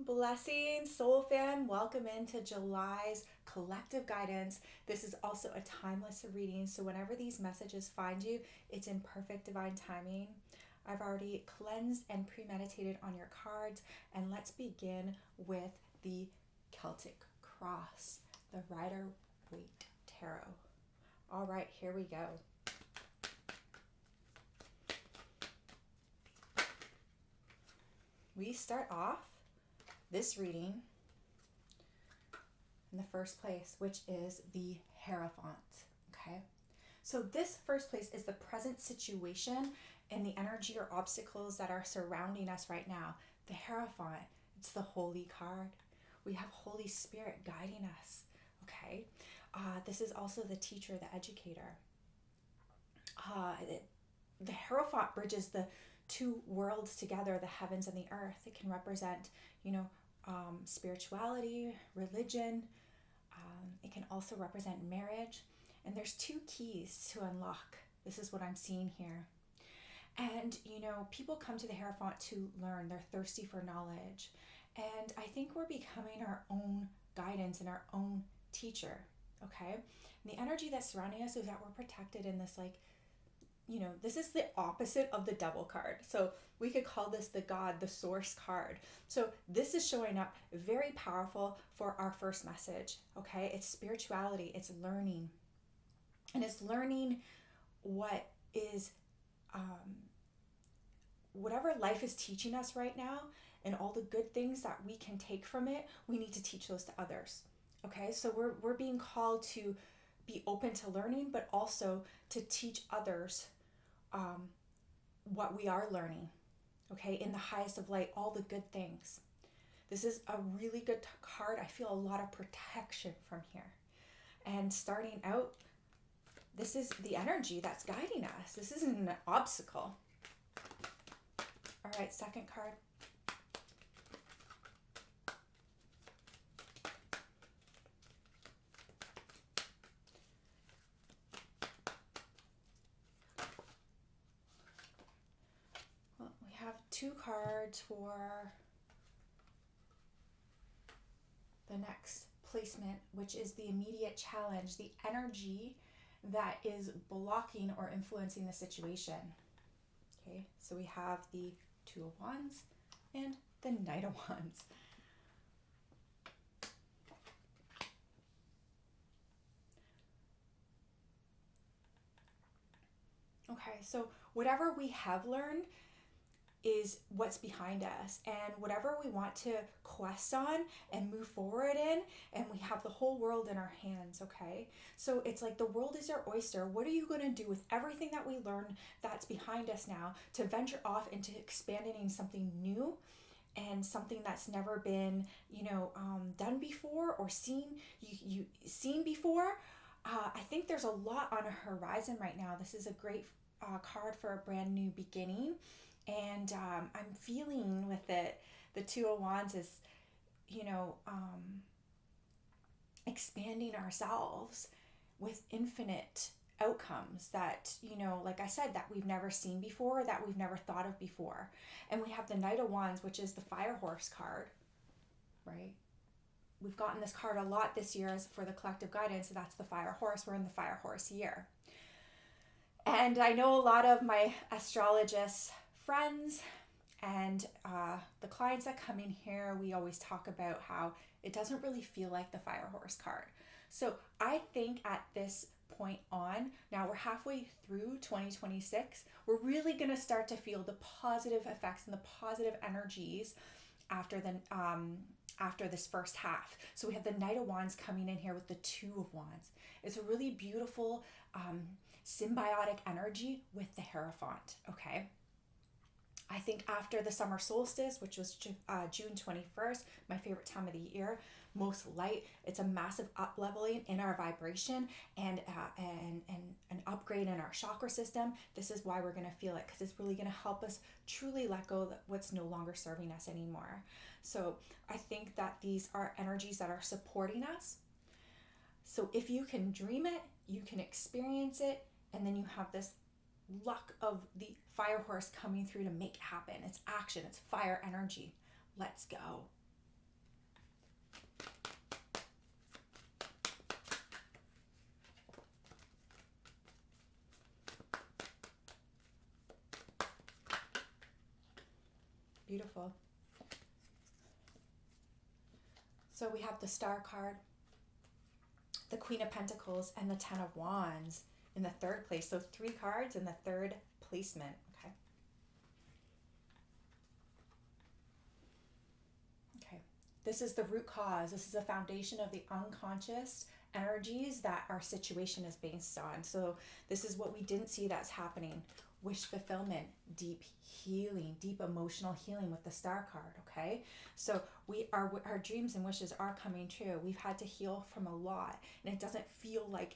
Blessings, Soul Fam. Welcome into July's collective guidance. This is also a timeless reading, so whenever these messages find you, it's in perfect divine timing. I've already cleansed and premeditated on your cards, and let's begin with the Celtic Cross, the Rider-Waite Tarot. All right, here we go. We start off this reading in the first place, which is the Hierophant. Okay, so this first place is the present situation and the energy or obstacles that are surrounding us right now. The Hierophant, it's the holy card. We have Holy Spirit guiding us. Okay, this is also the teacher, the educator. The Hierophant bridges the two worlds together, the heavens and the earth. It can represent, spirituality, religion. It can also represent marriage. And there's two keys to unlock. This is what I'm seeing here. And, people come to the Hierophant to learn. They're thirsty for knowledge. And I think we're becoming our own guidance and our own teacher, okay? And the energy that's surrounding us is that we're protected in this, this is the opposite of the Devil card. So we could call this the God, the source card. So this is showing up very powerful for our first message, okay? It's spirituality, it's learning. And it's learning what is, whatever life is teaching us right now and all the good things that we can take from it, we need to teach those to others, okay? So we're being called to be open to learning, but also to teach others what we are learning, okay, in the highest of light, all the good things. This is a really good card. I feel a lot of protection from here. And starting out, this is the energy that's guiding us. This isn't an obstacle. All right, second card. Two cards for the next placement, which is the immediate challenge, the energy that is blocking or influencing the situation. Okay, so we have the Two of Wands and the Knight of Wands. Okay, so whatever we have learned is what's behind us, and whatever we want to quest on and move forward in, and we have the whole world in our hands, okay? So it's like the world is your oyster. What are you going to do with everything that we learned that's behind us now to venture off into expanding something new and something that's never been, done before or seen before? I think there's a lot on a horizon right now. This is a great card for a brand new beginning. And I'm feeling with it, the Two of Wands is, expanding ourselves with infinite outcomes that, like I said, that we've never seen before, that we've never thought of before. And we have the Knight of Wands, which is the Fire Horse card, right? We've gotten this card a lot this year as for the collective guidance, so that's the Fire Horse. We're in the Fire Horse year. And I know a lot of my astrologists friends and the clients that come in here, we always talk about how it doesn't really feel like the Fire Horse card. So I think at this point on, now we're halfway through 2026, we're really going to start to feel the positive effects and the positive energies after this first half. So we have the Knight of Wands coming in here with the Two of Wands. It's a really beautiful symbiotic energy with the Hierophant, okay? I think after the summer solstice, which was June 21st, my favorite time of the year, most light, it's a massive up-leveling in our vibration and an upgrade in our chakra system. This is why we're going to feel it, because it's really going to help us truly let go of what's no longer serving us anymore. So I think that these are energies that are supporting us. So if you can dream it, you can experience it, and then you have this luck of the Fire Horse coming through to make it happen. It's action, it's fire energy. Let's go. Beautiful. So we have the Star card, the Queen of Pentacles, and the Ten of Wands in the third place. So 3 cards in the third placement. Okay. Okay. This is the root cause. This is the foundation of the unconscious energies that our situation is based on. So this is what we didn't see that's happening. Wish fulfillment, deep healing, deep emotional healing with the Star card, okay? So our dreams and wishes are coming true. We've had to heal from a lot, and it doesn't feel like,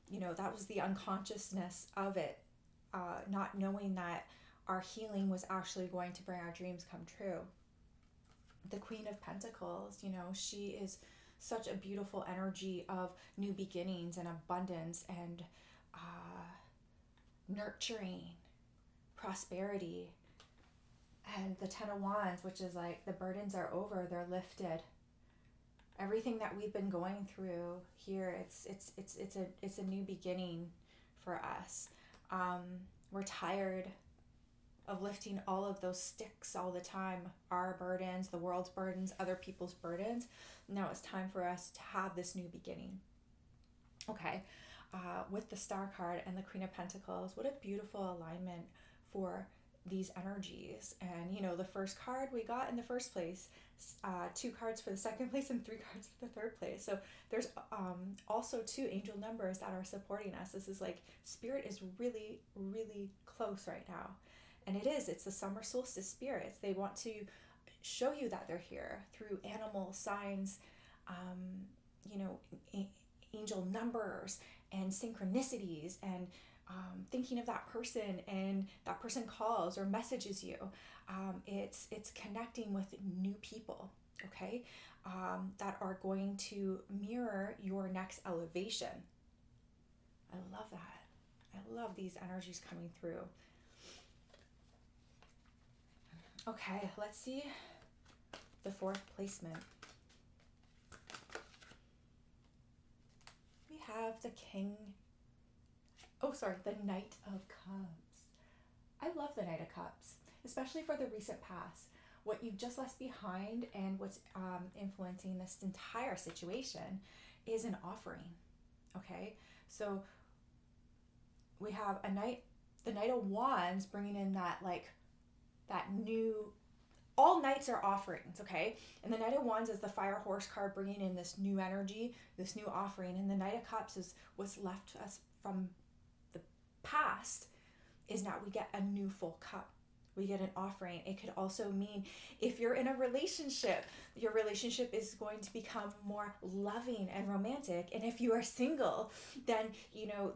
that was the unconsciousness of it, not knowing that our healing was actually going to bring our dreams come true. The Queen of Pentacles, she is such a beautiful energy of new beginnings and abundance and nurturing, prosperity. And the Ten of Wands, which is like the burdens are over, they're lifted. Everything that we've been going through here, it's a new beginning for us. We're tired of lifting all of those sticks all the time, our burdens, the world's burdens, other people's burdens. Now it's time for us to have this new beginning. Okay, with the Star card and the Queen of Pentacles, what a beautiful alignment for these energies. And the first card we got in the first place, 2 cards for the second place, and 3 cards for the third place. So there's also 2 angel numbers that are supporting us. This is like spirit is really, really close right now. And it's the summer solstice spirits. They want to show you that they're here through animal signs, angel numbers and synchronicities, and thinking of that person, and that person calls or messages you. It's connecting with new people, okay, that are going to mirror your next elevation. I love that. I love these energies coming through. Okay, let's see the 4th placement. We have the the Knight of Cups. I love the Knight of Cups, especially for the recent past. What you've just left behind and what's influencing this entire situation is an offering, okay? So we have the Knight of Wands bringing in that new, all knights are offerings, okay? And the Knight of Wands is the Fire Horse card, bringing in this new energy, this new offering. And the Knight of Cups is what's left us from the past, is now we get a new full cup. We get an offering. It could also mean if you're in a relationship, your relationship is going to become more loving and romantic. And if you are single, then,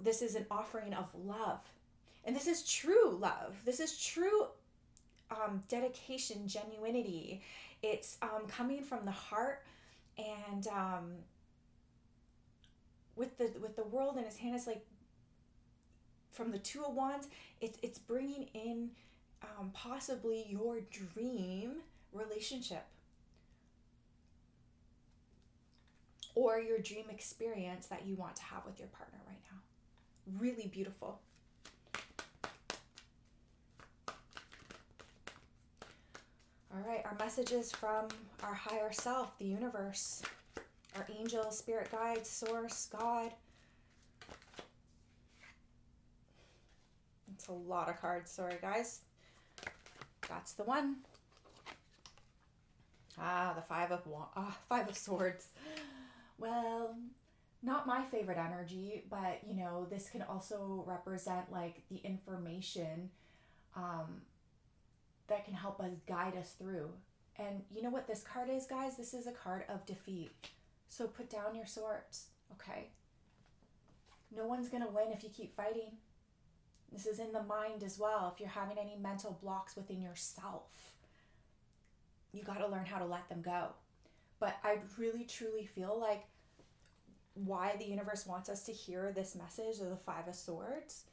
this is an offering of love. And this is true love. This is true dedication, genuinity. It's coming from the heart, and with the world in his hand, it's like from the 2 of Wands, it's bringing in possibly your dream relationship or your dream experience that you want to have with your partner right now. Really beautiful. All right, our messages from our higher self, the universe, our angels, spirit guides, source, God. It's a lot of cards, sorry guys. That's the one. The Five of Swords. Well, not my favorite energy, but this can also represent like the information that can help us guide us through. And you know what this card is, guys? This is a card of defeat. So put down your swords, okay? No one's gonna win if you keep fighting. This is in the mind as well. If you're having any mental blocks within yourself, you got to learn how to let them go. But I really, truly feel like why the universe wants us to hear this message of the Five of Swords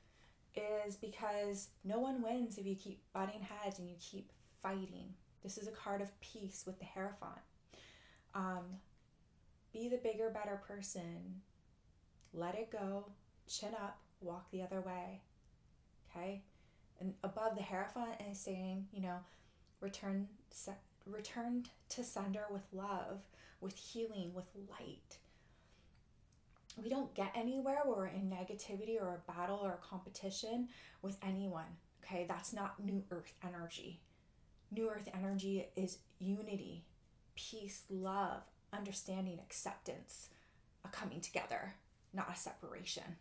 is because no one wins if you keep butting heads and you keep fighting. This is a card of peace with the Hierophant. Be the bigger, better person. Let it go. Chin up. Walk the other way. Okay? And above the Hierophant is saying, return return to sender with love, with healing, with light. We don't get anywhere where we're in negativity or a battle or a competition with anyone. Okay, that's not New Earth energy. New Earth energy is unity, peace, love, understanding, acceptance, a coming together, not a separation.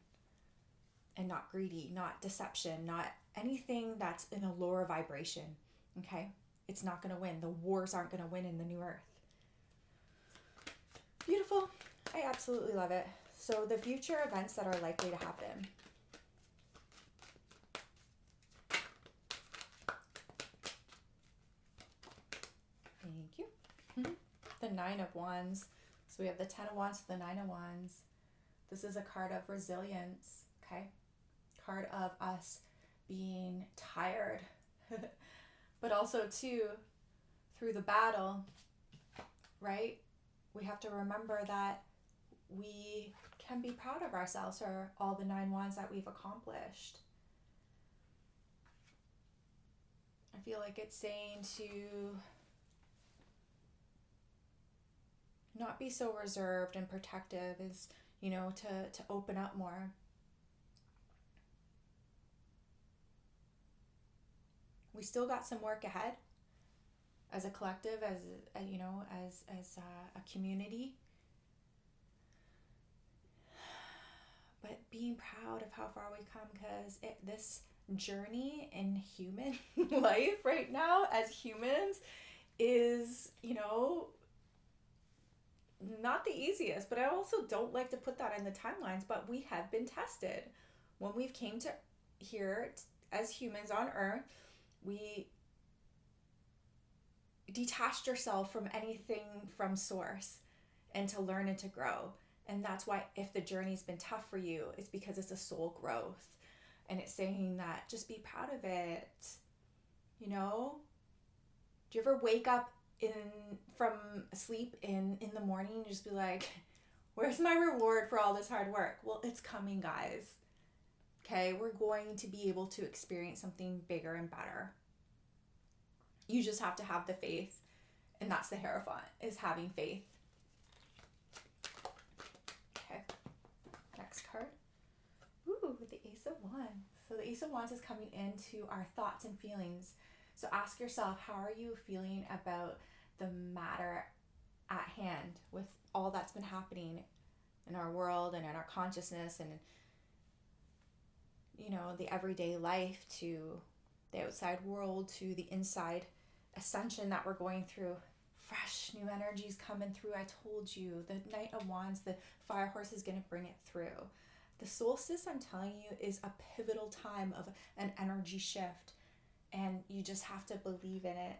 And not greedy, not deception, not anything that's in a lower vibration. Okay? It's not going to win. The wars aren't going to win in the New Earth. Beautiful. I absolutely love it. So the future events that are likely to happen. Thank you. The Nine of Wands. So we have the Ten of Wands to the Nine of Wands. This is a card of resilience, okay? Card of us being tired, but also too, through the battle, right? We have to remember that we can be proud of ourselves for all the 9 wands that we've accomplished. I feel like it's saying to not be so reserved and protective, is, you know, to open up more. We still got some work ahead as a collective, as you know, as a community. But being proud of how far we've come, because this journey in human life right now as humans is, you know, not the easiest. But I also don't like to put that in the timelines, but we have been tested. When we've came to here as humans on Earth, we detached ourselves from anything from source and to learn and to grow. And that's why if the journey's been tough for you, it's because it's a soul growth. And it's saying that just be proud of it. You know? Do you ever wake up from sleep in the morning and just be like, where's my reward for all this hard work? Well, it's coming, guys. Okay, we're going to be able to experience something bigger and better. You just have to have the faith. And that's the Hierophant, is having faith. Okay, next card. Ooh, the Ace of Wands. So the Ace of Wands is coming into our thoughts and feelings. So ask yourself, how are you feeling about the matter at hand with all that's been happening in our world and in our consciousness and, you know, the everyday life to the outside world to the inside ascension that we're going through. Fresh new energies coming through. I told you, the Knight of Wands, the Fire Horse is going to bring it through. The solstice, I'm telling you, is a pivotal time of an energy shift. And you just have to believe in it.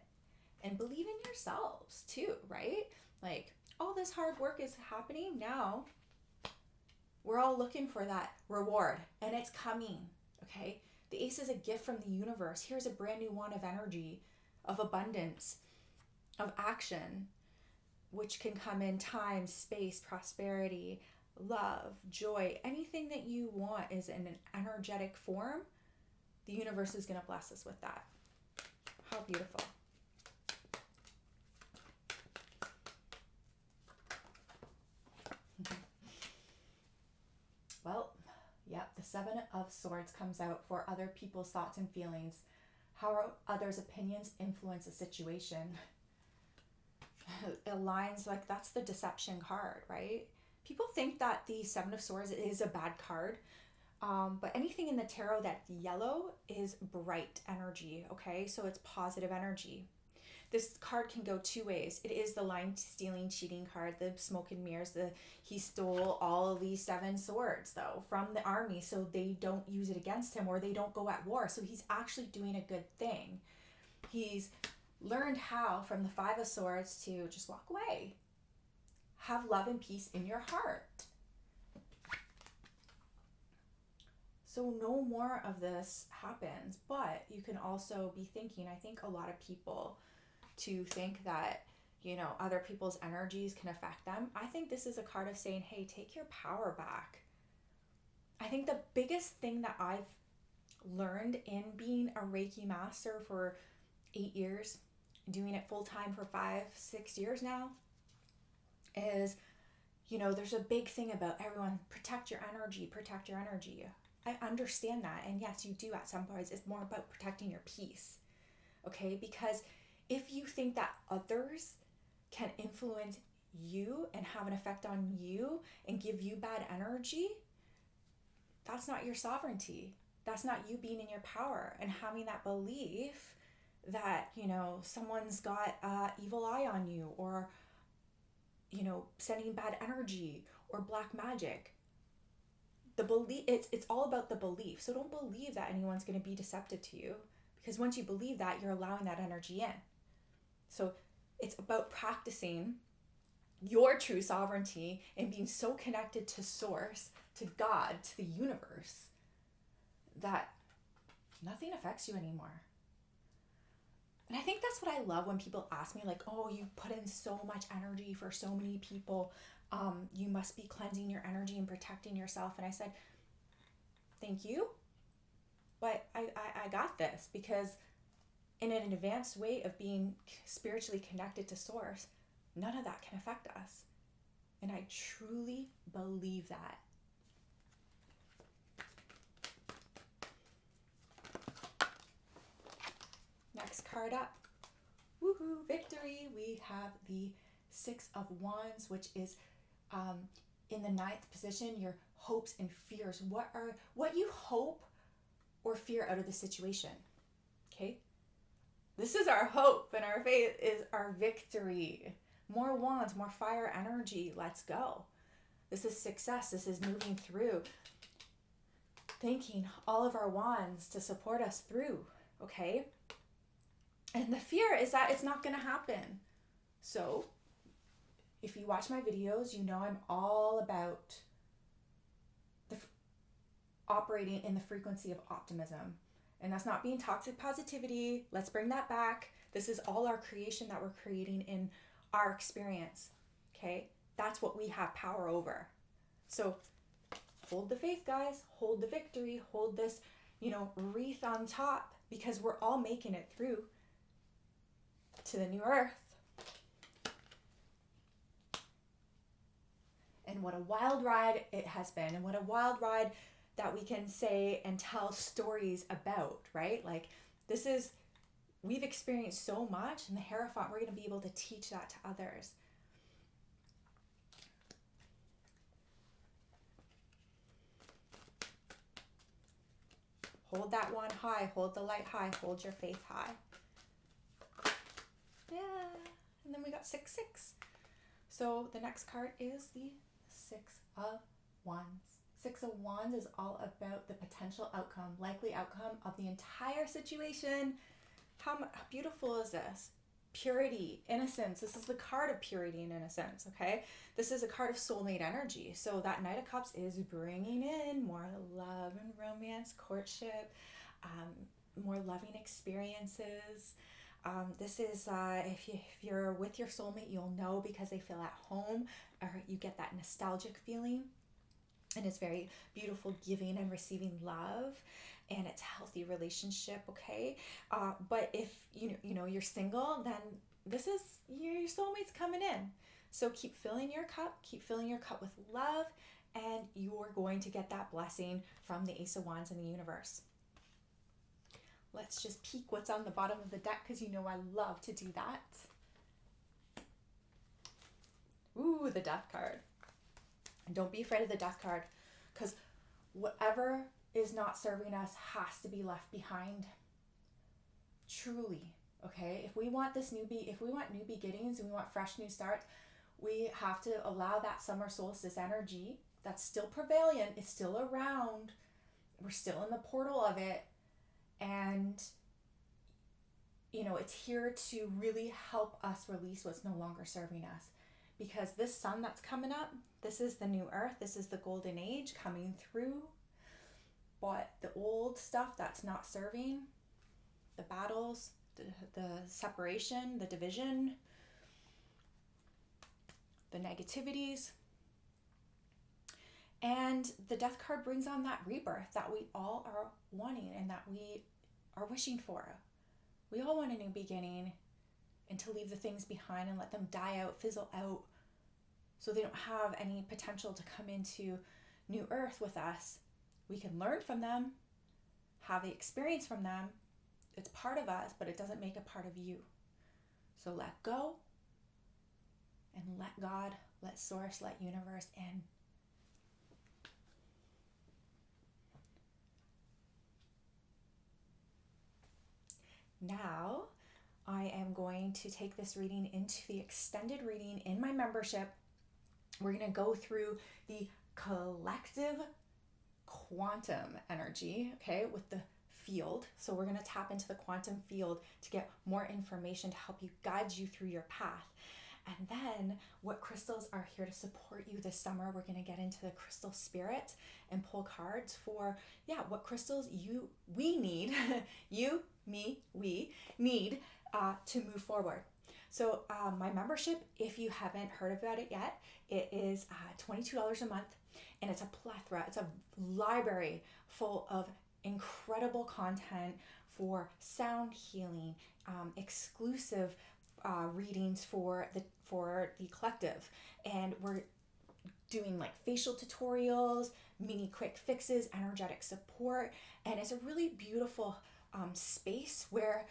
And believe in yourselves too, right? Like, all this hard work is happening now. We're all looking for that reward. And it's coming, okay? The Ace is a gift from the universe. Here's a brand new wand of energy, of abundance, of action, which can come in time, space, prosperity, love, joy. Anything that you want is in an energetic form. The universe is going to bless us with that. How beautiful. Well, yep, the Seven of Swords comes out for other people's thoughts and feelings. How others' opinions influence a situation. It aligns, like, that's the deception card, right? People think that the Seven of Swords is a bad card. But anything in the tarot that's yellow is bright energy, okay? So it's positive energy. This card can go two ways. It is the lying, stealing, cheating card, the smoke and mirrors. He stole all of these 7 swords, though, from the army, so they don't use it against him, or they don't go at war. So he's actually doing a good thing. He's learned how, from the 5 of Swords, to just walk away. Have love and peace in your heart. So no more of this happens, but you can also be thinking, I think a lot of people to think that, you know, other people's energies can affect them. I think this is a card of saying, hey, take your power back. I think the biggest thing that I've learned in being a Reiki master for 8 years, doing it full time for 5-6 years now, is, you know, there's a big thing about everyone, protect your energy, protect your energy. I understand that. And yes, you do at some points. It's more about protecting your peace. Okay? Because if you think that others can influence you and have an effect on you and give you bad energy, that's not your sovereignty. That's not you being in your power and having that belief that, you know, someone's got evil eye on you, or, you know, sending bad energy or black magic. The belief, it's all about the belief. So don't believe that anyone's going to be deceptive to you, because once you believe that, you're allowing that energy in. So it's about practicing your true sovereignty and being so connected to source, to God, to the universe, that nothing affects you anymore. And I think that's what I love when people ask me, like, oh, you put in so much energy for so many people. You must be cleansing your energy and protecting yourself. And I said, thank you, but I got this, because in an advanced way of being spiritually connected to source, none of that can affect us. And I truly believe that. Next card up. Woohoo, victory. We have the 6 of Wands, which is in the 9th position, your hopes and fears. What you hope or fear out of the situation. Okay? This is our hope, and our faith is our victory. More wands, more fire energy. Let's go. This is success. This is moving through. Thanking all of our wands to support us through. Okay? And the fear is that it's not going to happen. So, if you watch my videos, you know I'm all about operating in the frequency of optimism. And that's not being toxic positivity. Let's bring that back. This is all our creation that we're creating in our experience. Okay? That's what we have power over. So, hold the faith, guys. Hold the victory. Hold this, you know, wreath on top, because we're all making it through to the new earth. And what a wild ride it has been, and what a wild ride that we can say and tell stories about, right? Like, this is, we've experienced so much, and the Hierophant, we're going to be able to teach that to others. Hold that one high, hold the light high, hold your faith high. Yeah, and then we got 6, 6. So the next card is the 6 of Wands. 6 of Wands is all about the potential outcome, likely outcome of the entire situation. How beautiful is this? Purity, innocence. This is the card of purity and innocence, okay? This is a card of soulmate energy. So that Knight of Cups is bringing in more love and romance, courtship, more loving experiences. This is, if you're with your soulmate, you'll know, because they feel at home, or you get that nostalgic feeling. And it's very beautiful, giving and receiving love, and it's a healthy relationship, okay? But if you know you're single, then this is your soulmate's coming in. So keep filling your cup with love, and you're going to get that blessing from the Ace of Wands in the universe. Let's just peek what's on the bottom of the deck, because you know I love to do that. Ooh, the Death card. And don't be afraid of the Death card, because whatever is not serving us has to be left behind. Truly, okay? If we want if we want new beginnings and we want fresh new starts, we have to allow that summer solstice energy that's still prevalent, it's still around. We're still in the portal of it. And, you know, it's here to really help us release what's no longer serving us. Because this sun that's coming up, this is the new earth, this is the golden age coming through. But the old stuff that's not serving, the battles, the separation, the division, the negativities. And the Death card brings on that rebirth that we all are wanting and that we are wishing for. We all want a new beginning. and to leave the things behind and let them die out, fizzle out, so they don't have any potential to come into new earth with us. We can learn from them, have the experience from them. It's part of us, but it doesn't make it part of you. So let go and let God, let Source, let Universe in. Now, I am going to take this reading into the extended reading in my membership. We're going to go through the collective quantum energy, okay, with the field. So we're going to tap into the quantum field to get more information to help you guide you through your path. And then what crystals are here to support you this summer. We're going to get into the crystal spirit and pull cards for, what crystals we need, you, me, we need to move forward. So my membership, if you haven't heard about it yet, it is $22 a month, and it's a plethora. It's a library full of incredible content for sound healing, exclusive readings for the collective, and we're doing like facial tutorials, mini quick fixes, energetic support, and it's a really beautiful space where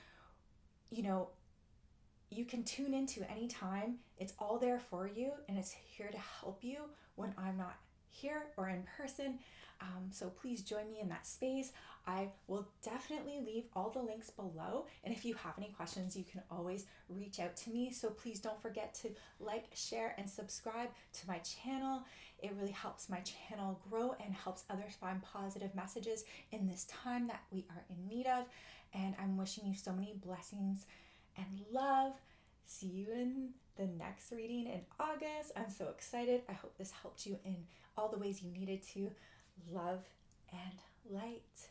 you can tune into anytime. It's all there for you, and it's here to help you when I'm not here or in person. So please join me in that space. I will definitely leave all the links below. And if you have any questions, you can always reach out to me. So please don't forget to like, share, and subscribe to my channel. It really helps my channel grow and helps others find positive messages in this time that we are in need of. And I'm wishing you so many blessings and love. See you in the next reading in August. I'm so excited. I hope this helped you in all the ways you needed to. Love and light.